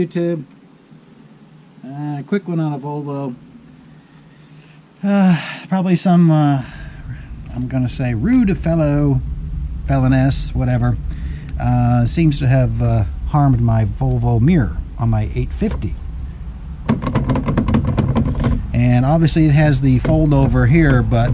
YouTube. Quick one on a Volvo. Probably some, I'm going to say rude feloness, whatever, seems to have harmed my Volvo mirror on my 850. And obviously it has the fold over here, but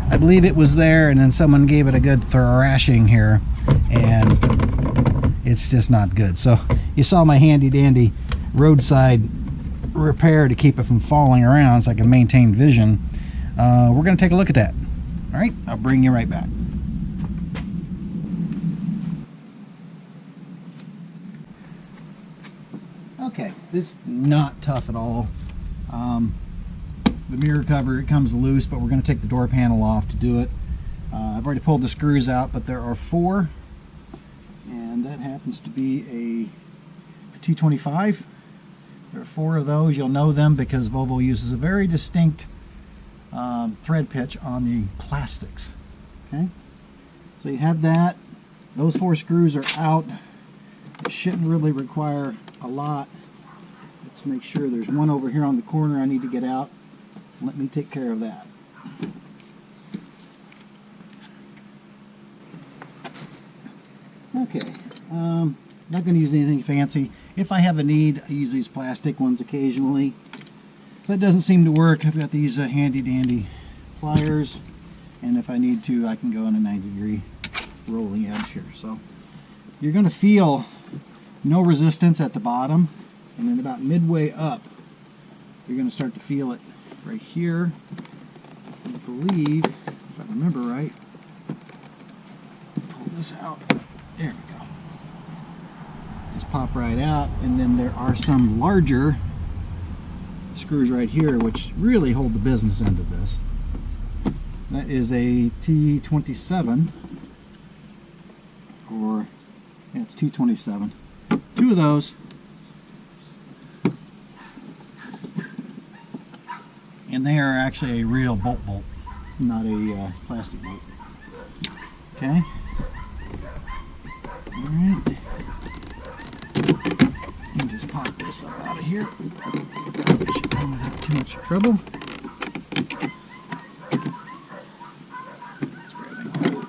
I believe it was there and then someone gave it a good thrashing here, and it's just not good. So you saw my handy dandy roadside repair to keep it from falling around so I can maintain vision. We're going to take a look at that. All right, I'll bring you right back. Okay, this is not tough at all. The mirror cover, it comes loose, but we're going to take the door panel off to do it. I've already pulled the screws out, but there are 4, and that happens to be a T25. There are 4 of those. You'll know them because Volvo uses a very distinct thread pitch on the plastics. Okay, so you have that. Those 4 screws are out. It shouldn't really require a lot. Let's make sure there's one over here on the corner I need to get out. Let me take care of that. Okay, not going to use anything fancy. If I have a need, I use these plastic ones occasionally. If that doesn't seem to work, I've got these handy dandy pliers, and if I need to, I can go on a 90-degree rolling edge here. So you're going to feel no resistance at the bottom, and then about midway up, you're going to start to feel it right here. I believe, if I remember right, pull this out. There we go. Just pop right out, and then there are some larger screws right here which really hold the business end of this. That is a T27, or yeah, it's T27. 2 of those, and they are actually a real bolt, not a plastic bolt. Okay. All right. And just pop this up out of here. Should come without too much trouble. It's grabbing hold.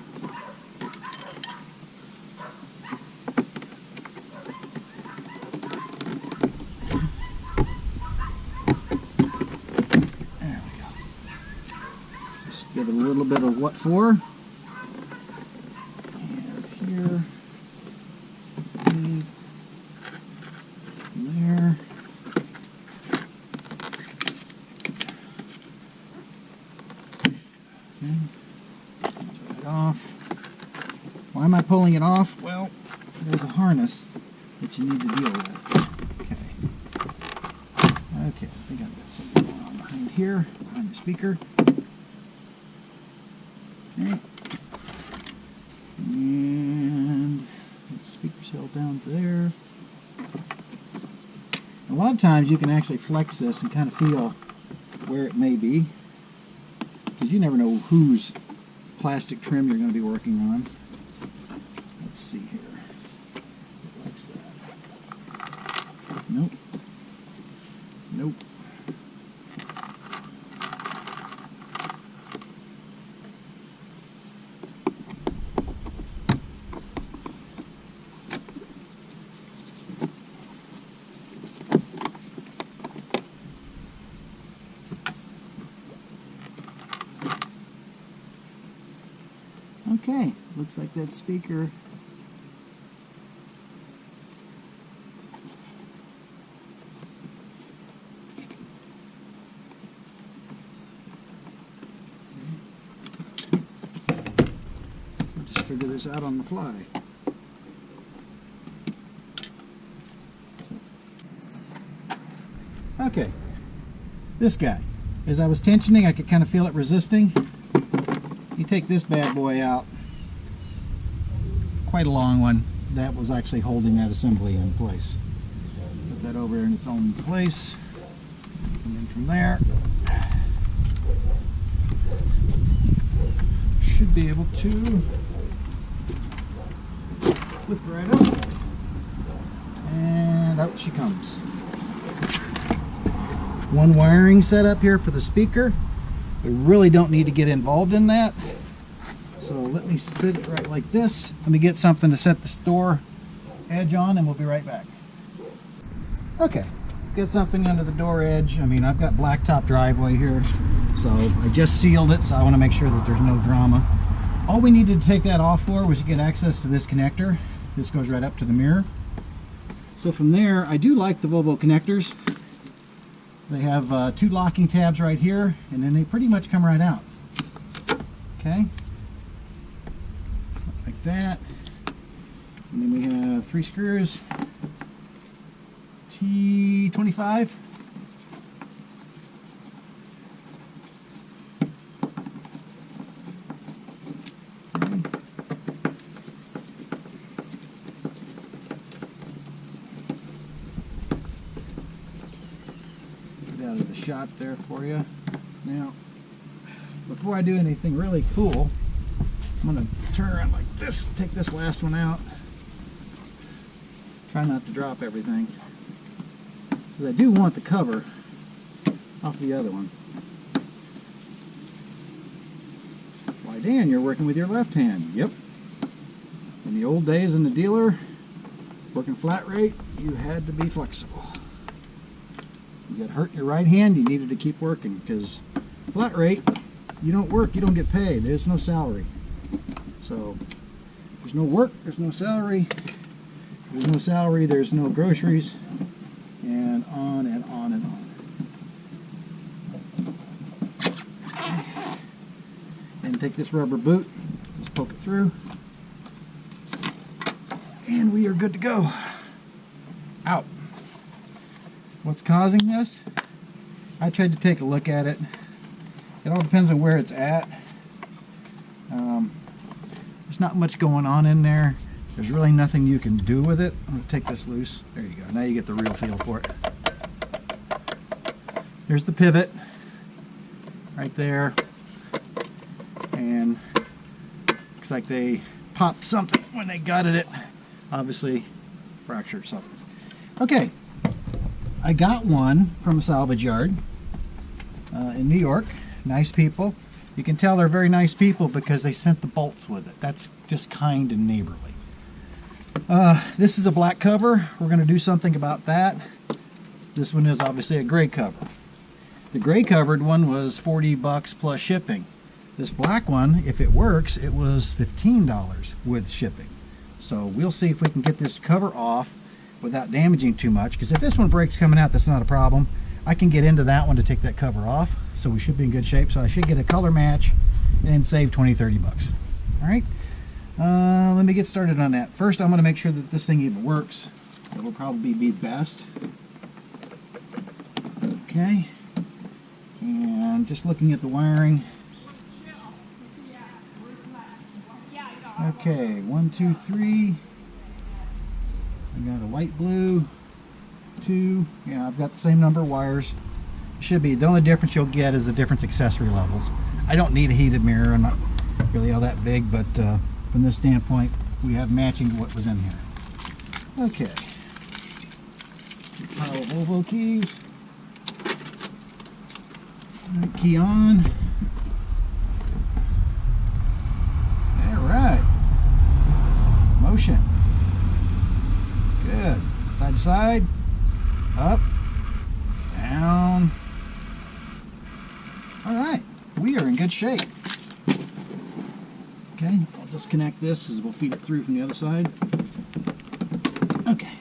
There we go. Just give it a little bit of what for. And here. There. Okay. Take it off. Why am I pulling it off? Well, there's a harness that you need to deal with. Okay. Okay, I think I've got something going on behind here, behind the speaker. Okay. And the speaker's held down there. A lot of times you can actually flex this and kind of feel where it may be, because you never know whose plastic trim you're going to be working on. Let's see here. Flex that. Nope. Nope. Okay, looks like that speaker just figure this out on the fly. Okay, this guy, as I was tensioning, I could kind of feel it resisting. You take this bad boy out, quite a long one, that was actually holding that assembly in place. Put that over in its own place, and then from there, should be able to lift right up And out she comes. One wiring setup here for the speaker. We really don't need to get involved in that. So let me sit it right like this. Let me get something to set the door edge on and we'll be right back. Okay, get something under the door edge. I mean, I've got blacktop driveway here, so I just sealed it, so I want to make sure that there's no drama. All we needed to take that off for was to get access to this connector. This goes right up to the mirror. So from there, I do like the Volvo connectors. They have 2 locking tabs right here, and then they pretty much come right out. Okay, like that. And then we have 3 screws, T25. Out of the shot there for you. Now, before I do anything really cool, I'm going to turn around like this, take this last one out. Try not to drop everything, because I do want the cover off the other one. Why, Dan, you're working with your left hand. Yep. In the old days in the dealer, working flat rate, you had to be flexible. You got hurt in your right hand, you needed to keep working, because flat rate, you don't work, you don't get paid. There's no salary. So, there's no work, there's no salary. There's no salary, there's no groceries, and on and on and on. And take this rubber boot, just poke it through, and we are good to go. Out. What's causing this? I tried to take a look at it. It all depends on where it's at. There's not much going on in there. There's really nothing you can do with it. I'm going to take this loose. There you go. Now you get the real feel for it. There's the pivot right there. And looks like they popped something when they gutted it. Obviously fractured something. Okay. I got one from a salvage yard in New York. Nice people. You can tell they're very nice people because they sent the bolts with it. That's just kind and neighborly. This is a black cover. We're going to do something about that. This one is obviously a gray cover. The gray covered one was $40 plus shipping. This black one, if it works, it was $15 with shipping. So we'll see if we can get this cover off without damaging too much, because if this one breaks coming out, that's not a problem. I can get into that one to take that cover off, so we should be in good shape. So I should get a color match and save 20-30 bucks. All right, let me get started on that. First, I'm going to make sure that this thing even works. That will probably be best. Okay, and just looking at the wiring. Okay, 1, 2, 3. I got a white, blue, 2. Yeah, I've got the same number of wires. Should be. The only difference you'll get is the different accessory levels. I don't need a heated mirror. I'm not really all that big, but from this standpoint, we have matching to what was in here. Okay. Pile of Volvo keys. Right, key on. All right. Motion. Good. Side to side. Up. Down. Alright. We are in good shape. Okay. I'll just connect this as we'll feed it through from the other side. Okay.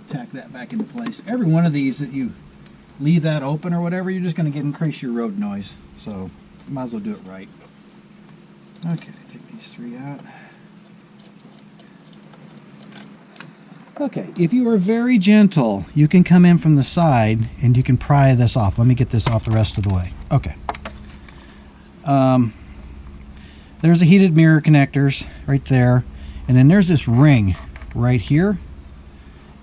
Tack that back into place. Every one of these that you leave that open or whatever, you're just going to increase your road noise. So, you might as well do it right. Okay. Take these 3 out. Okay, if you are very gentle, you can come in from the side and you can pry this off. Let me get this off the rest of the way. Okay. There's the heated mirror connectors right there. And then there's this ring right here.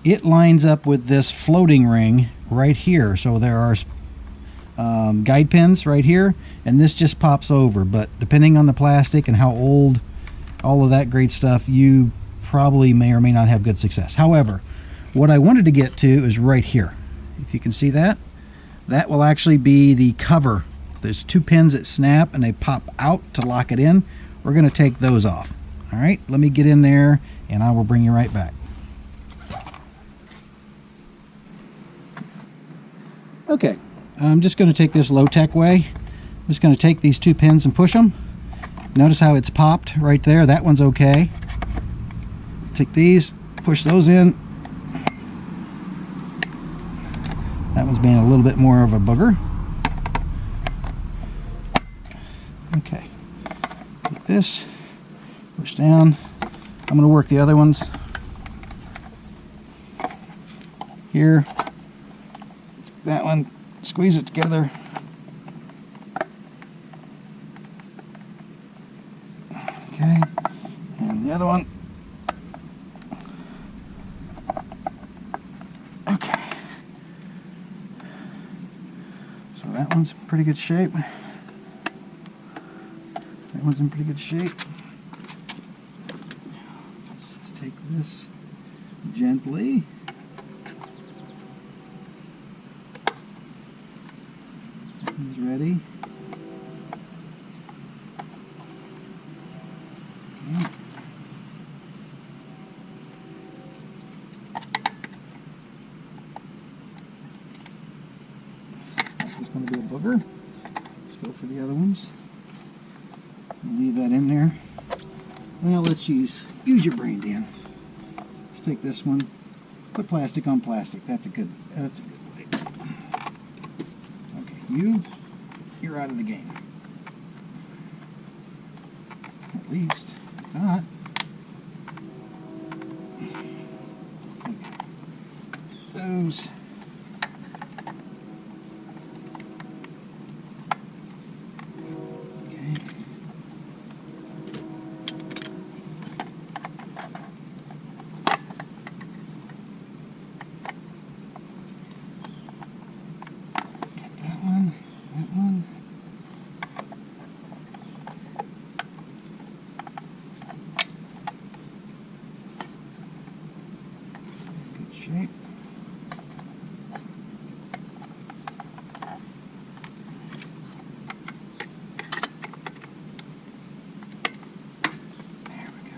It lines up with this floating ring right here. So there are guide pins right here. And this just pops over. But depending on the plastic and how old, all of that great stuff, you probably may or may not have good success. However, what I wanted to get to is right here. If you can see that, that will actually be the cover. There's 2 pins that snap and they pop out to lock it in. We're going to take those off. All right, let me get in there and I will bring you right back. Okay, I'm just going to take this low-tech way. I'm just going to take these 2 pins and push them. Notice how it's popped right there. That one's okay. Take these, push those in. That one's being a little bit more of a booger. Okay, take this, push down. I'm going to work the other ones here. That one, squeeze it together. Okay, and the other one. Okay. So that one's in pretty good shape. That one's in pretty good shape. Let's just take this gently. That one's ready. Okay. That's just going to be a booger. Let's go for the other ones. Leave that in there. Well, let's use your brain, Dan. Let's take this one. Put plastic on plastic. That's a good way. Okay, you're out of the game. At least not. Okay. Those. Shape. There we go.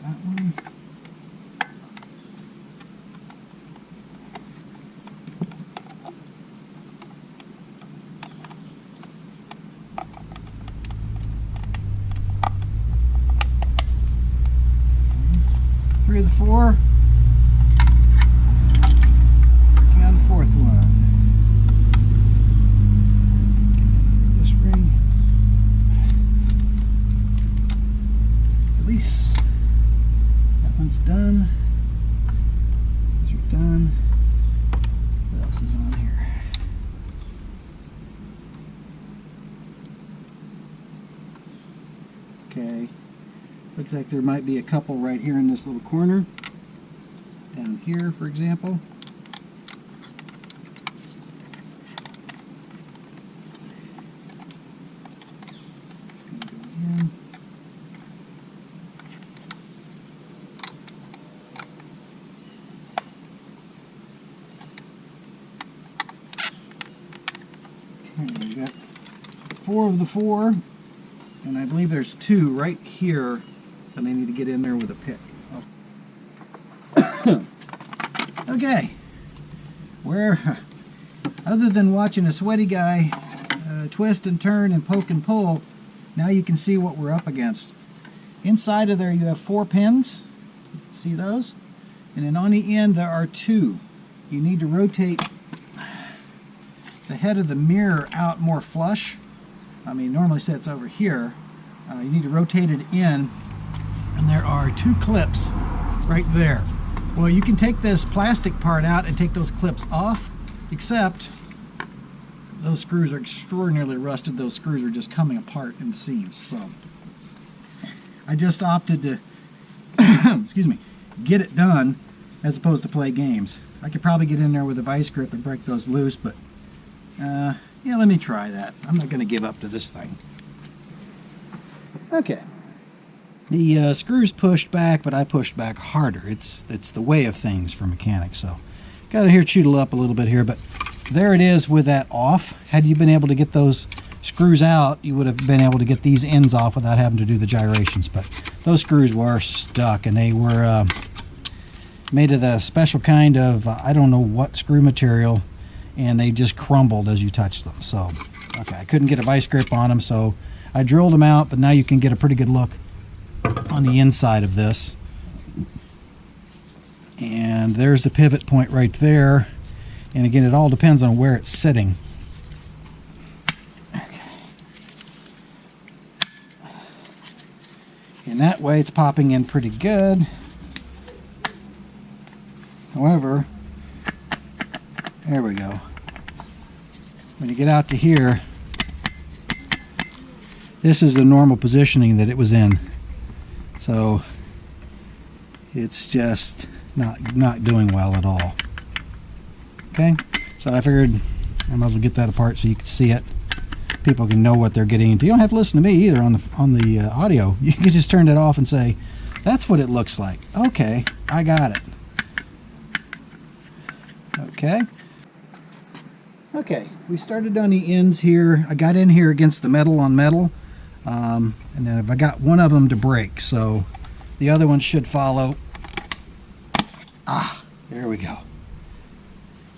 That one. Three of the 4. That one's done. These are done. What else is on here? Okay. Looks like there might be a couple right here in this little corner. Down here, for example. We've got 4 of the 4, and I believe there's 2 right here that I need to get in there with a pick. Oh. Okay, where other than watching a sweaty guy twist and turn and poke and pull, now you can see what we're up against. Inside of there you have 4 pins, see those? And then on the end there are 2. You need to rotate the head of the mirror out more flush. I mean, normally sits over here. You need to rotate it in, and there are 2 clips right there. Well, you can take this plastic part out and take those clips off, except those screws are extraordinarily rusted. Those screws are just coming apart in the seams. So I just opted to excuse me, get it done as opposed to play games. I could probably get in there with a vice grip and break those loose, but yeah, let me try that. I'm not going to give up to this thing. Okay, The screws pushed back, but I pushed back harder. It's the way of things for mechanics. So got to here chewed up a little bit here, but there it is with that off. Had you been able to get those screws out, you would have been able to get these ends off without having to do the gyrations. But those screws were stuck, and they were made of the special kind of I don't know what screw material, and they just crumbled as you touched them. So okay, I couldn't get a vice grip on them, so I drilled them out, but now you can get a pretty good look on the inside of this. And there's the pivot point right there, and again, it all depends on where it's sitting. Okay. And that way it's popping in pretty good. However, there we go. When you get out to here, this is the normal positioning that it was in. So it's just not doing well at all. Okay, so I figured I might as well get that apart so you can see it. People can know what they're getting into. You don't have to listen to me either on the audio. You can just turn it off and say, "That's what it looks like." Okay, I got it. Okay. Okay, we started on the ends here. I got in here against the metal on metal. And then I got one of them to break, so the other one should follow. There we go.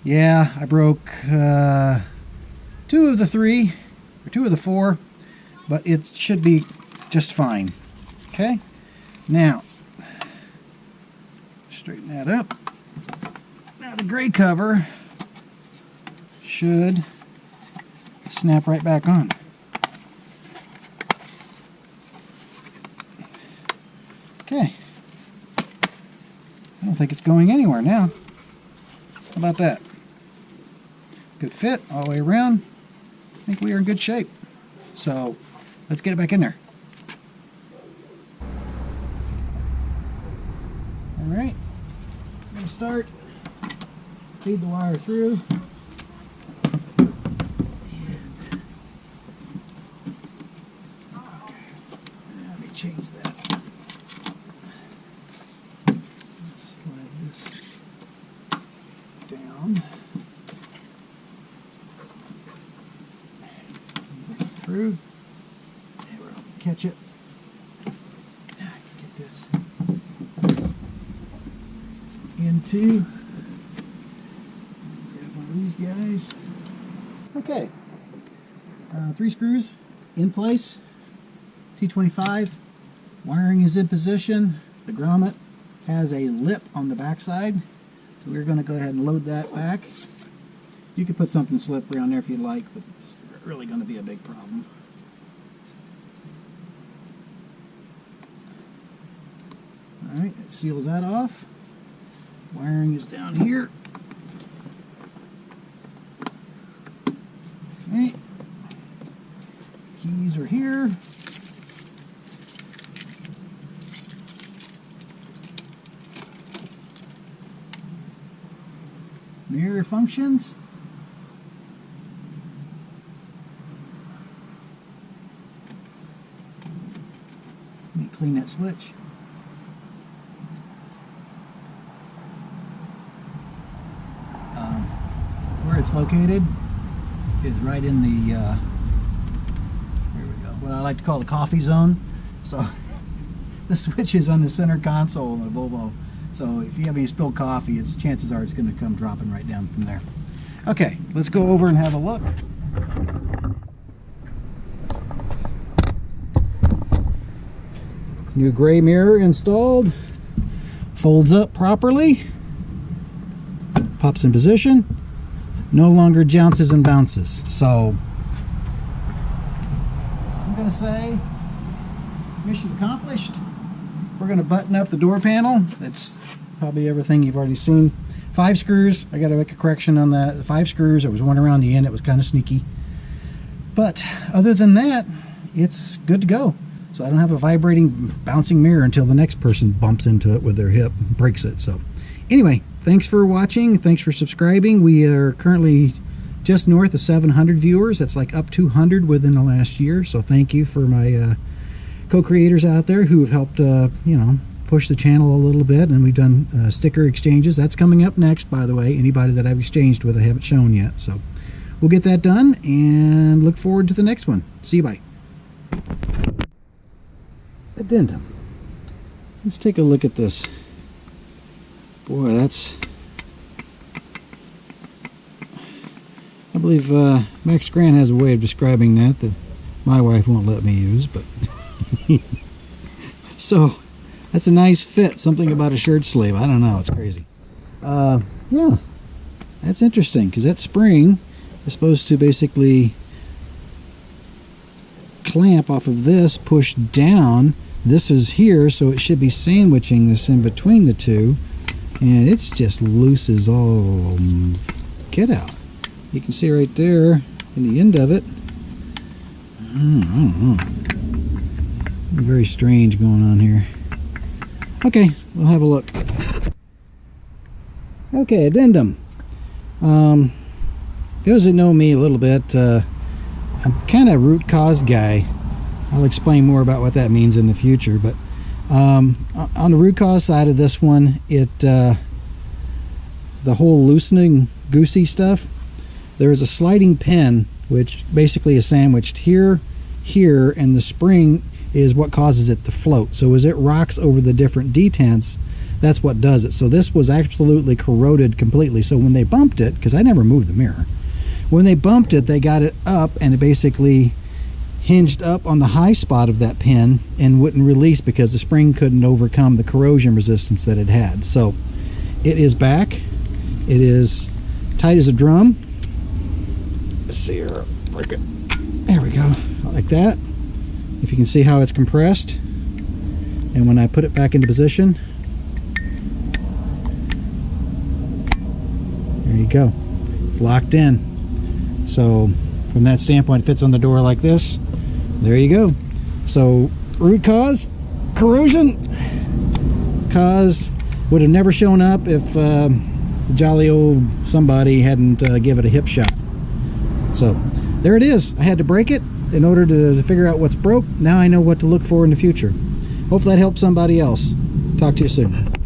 Yeah, I broke 2 of the 3 or 2 of the 4, but it should be just fine. Okay, now straighten that up. Now the gray cover should snap right back on. Okay, I don't think it's going anywhere now. How about that? Good fit all the way around. I think we are in good shape. So let's get it back in there. All right, I'm going to start. Feed the wire through. Okay, let me change that. Slide this down. Through. There we go. Catch it. Now I can get this into. Grab one of these guys. Okay. 3 screws in place. T25. Wiring is in position. The grommet has a lip on the back side, so we're going to go ahead and load that back. You could put something slippery on there if you'd like, but it's really going to be a big problem. Alright, it seals that off. Wiring is down here. Alright, keys are here. Mirror functions. Let me clean that switch. Where it's located is right in the, here we go, what I like to call the coffee zone. So the switch is on the center console of the Volvo. So if you have any spilled coffee, chances are it's going to come dropping right down from there. Okay, let's go over and have a look. New gray mirror installed. Folds up properly. Pops in position. No longer jounces and bounces. So I'm going to say mission accomplished. We're going to button up the door panel. That's probably everything you've already seen. 5 screws. I got to make a correction on that. 5 screws. There was one around the end. It was kind of sneaky. But other than that, it's good to go. So I don't have a vibrating, bouncing mirror until the next person bumps into it with their hip and breaks it. So anyway, thanks for watching. Thanks for subscribing. We are currently just north of 700 viewers. That's like up 200 within the last year. So thank you for my co-creators out there who have helped, you know, push the channel a little bit, and we've done sticker exchanges. That's coming up next, by the way. Anybody that I've exchanged with, I haven't shown yet. So we'll get that done and look forward to the next one. See you, bye. Addendum. Let's take a look at this. Boy, that's... I believe Max Grant has a way of describing that my wife won't let me use, but... So, that's a nice fit. Something about a shirt sleeve. I don't know. It's crazy. Yeah. That's interesting, because that spring is supposed to basically clamp off of this, push down. This is here, so it should be sandwiching this in between the two. And it's just loose as all get out. You can see right there in the end of it. I don't know. Very strange going on here. Okay, we'll have a look. Okay, addendum. Those that know me a little bit, I'm kind of root cause guy. I'll explain more about what that means in the future, but on the root cause side of this one, the whole loosening goosey stuff, there is a sliding pin which basically is sandwiched here, and the spring is what causes it to float. So as it rocks over the different detents, that's what does it. So this was absolutely corroded completely. So when they bumped it, because I never moved the mirror, when they bumped it, they got it up, and it basically hinged up on the high spot of that pin and wouldn't release because the spring couldn't overcome the corrosion resistance that it had. So it is back. It is tight as a drum. Let's see here. Break it. There we go. Like that. If you can see how it's compressed. And when I put it back into position, there you go. It's locked in. So from that standpoint, it fits on the door like this. There you go. So root cause, corrosion. Cause would have never shown up if jolly old somebody hadn't give it a hip shot. So there it is. I had to break it in order to figure out what's broke. Now I know what to look for in the future. Hope that helps somebody else. Talk to you soon.